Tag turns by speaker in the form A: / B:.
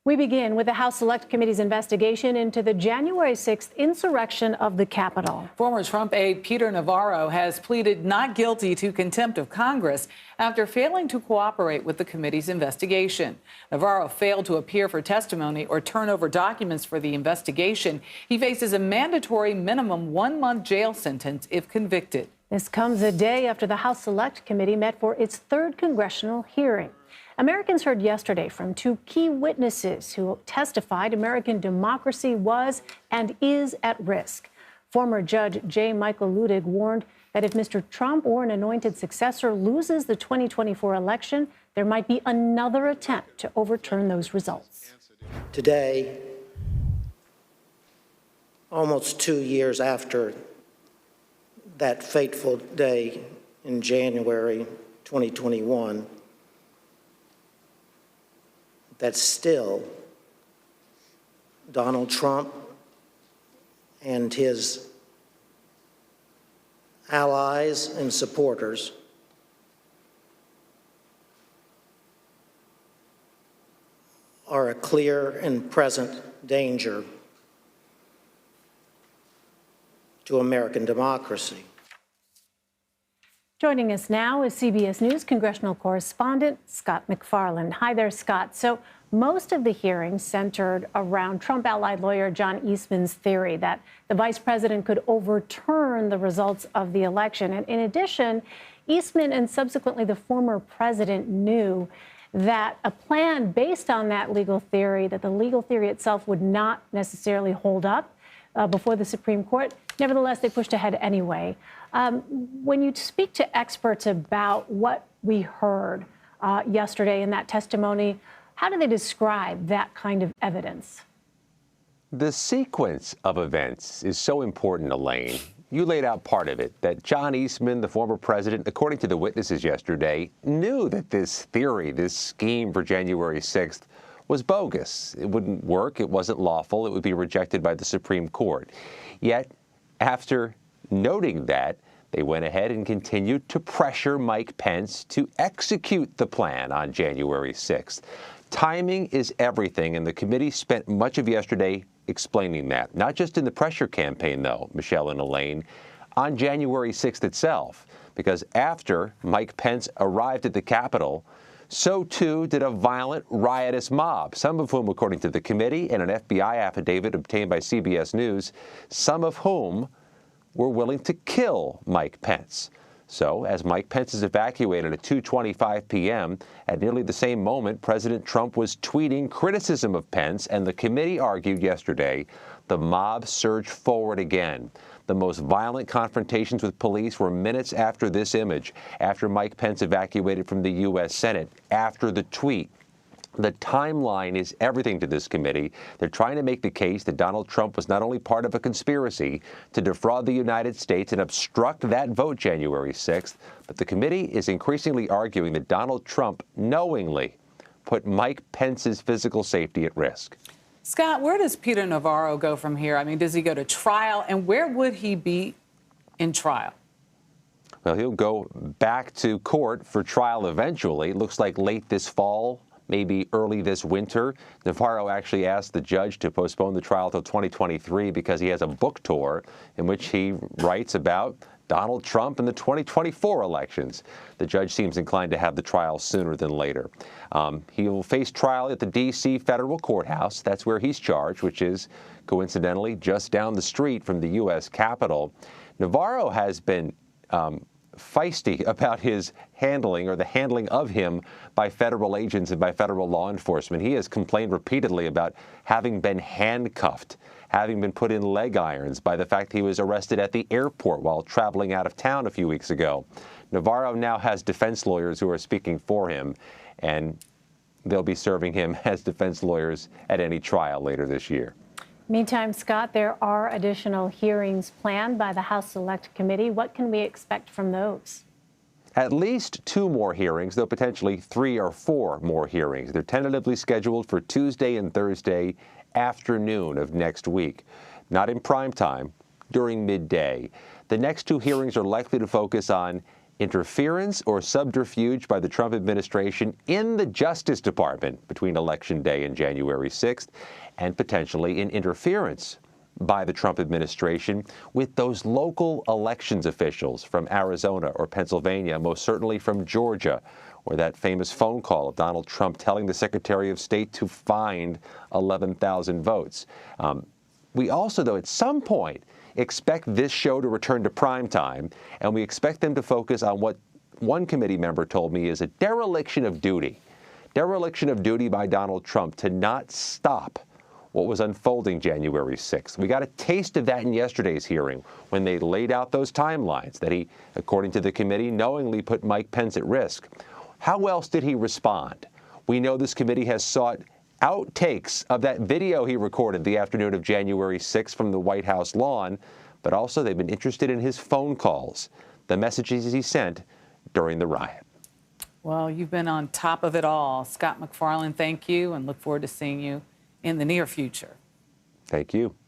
A: We begin with the House Select Committee's investigation into the January 6th insurrection of the Capitol.
B: Former Trump aide Peter Navarro has pleaded not guilty to contempt of Congress after failing to cooperate with the committee's investigation. Navarro failed to appear for testimony or turn over documents for the investigation. He faces a mandatory minimum 1-month jail sentence if convicted.
A: This comes a day after the House Select Committee met for its third congressional hearing. Americans heard yesterday from two key witnesses who testified American democracy was and is at risk. Former Judge J. Michael Luttig warned that if Mr. Trump or an anointed successor loses the 2024 election, there might be another attempt to overturn those results.
C: Today, almost 2 years after that fateful day in January 2021, that still Donald Trump and his allies and supporters are a clear and present danger to American democracy.
A: Joining us now is CBS News congressional correspondent Scott MacFarlane. Hi there, Scott. So most of the hearings centered around Trump allied lawyer John Eastman's theory that the vice president could overturn the results of the election. And in addition, Eastman and subsequently the former president knew that a plan based on that legal theory, that the legal theory itself would not necessarily hold up before the Supreme Court. Nevertheless, they pushed ahead anyway. When you speak to experts about what we heard yesterday in that testimony, how do they describe that kind of evidence?
D: The sequence of events is so important, Elaine. You laid out part of it, that John Eastman, the former president, according to the witnesses yesterday, knew that this theory, this scheme for January 6th, was bogus. It wouldn't work. It wasn't lawful. It would be rejected by the Supreme Court. Yet, after noting that, they went ahead and continued to pressure Mike Pence to execute the plan on January 6th. Timing is everything, and the committee spent much of yesterday explaining that. Not just in the pressure campaign, though, Michelle and Elaine, on January 6th itself, because after Mike Pence arrived at the Capitol, so too did a violent, riotous mob, some of whom, according to the committee and an FBI affidavit obtained by CBS News, some of whom were willing to kill Mike Pence. So, as Mike Pence is evacuated at 2:25 p.m., at nearly the same moment, President Trump was tweeting criticism of Pence, and the committee argued yesterday the mob surged forward again. The most violent confrontations with police were minutes after this image, after Mike Pence evacuated from the U.S. Senate, after the tweet. The timeline is everything to this committee. They're trying to make the case that Donald Trump was not only part of a conspiracy to defraud the United States and obstruct that vote January 6th, but the committee is increasingly arguing that Donald Trump knowingly put Mike Pence's physical safety at risk.
B: Scott, where does Peter Navarro go from here? I mean, does he go to trial? And where would he be in trial?
D: Well, he'll go back to court for trial eventually. It looks like late this fall, maybe early this winter. Navarro actually asked the judge to postpone the trial till 2023 because he has a book tour in which he writes about Donald Trump and the 2024 elections. The judge seems inclined to have the trial sooner than later. He will face trial at the D.C. federal courthouse. That's where he's charged, which is, coincidentally, just down the street from the U.S. Capitol. Navarro has been feisty about his handling, or the handling of him, by federal agents and by federal law enforcement. He has complained repeatedly about having been handcuffed, having been put in leg irons, by the fact he was arrested at the airport while traveling out of town a few weeks ago. Navarro now has defense lawyers who are speaking for him, and they'll be serving him as defense lawyers at any trial later this year.
A: Meantime, Scott, there are additional hearings planned by the House Select Committee. What can we expect from those?
D: At least 2 more hearings, though potentially 3 or 4 more hearings. They're tentatively scheduled for Tuesday and Thursday afternoon of next week. Not in prime time, during midday. The next 2 hearings are likely to focus on interference or subterfuge by the Trump administration in the Justice Department between Election Day and January 6th, and potentially in interference by the Trump administration with those local elections officials from Arizona or Pennsylvania, most certainly from Georgia, or that famous phone call of Donald Trump telling the Secretary of State to find 11,000 votes. We also, though, at some point, expect this show to return to prime time, and we expect them to focus on what one committee member told me is a dereliction of duty. Dereliction of duty by Donald Trump to not stop what was unfolding January 6th. We got a taste of that in yesterday's hearing when they laid out those timelines that he, according to the committee, knowingly put Mike Pence at risk. How else did he respond? We know this committee has sought outtakes of that video he recorded the afternoon of January 6th from the White House lawn, but also they've been interested in his phone calls, the messages he sent during the riot.
B: Well, you've been on top of it all. Scott MacFarlane, thank you, and look forward to seeing you in the near future.
D: Thank you.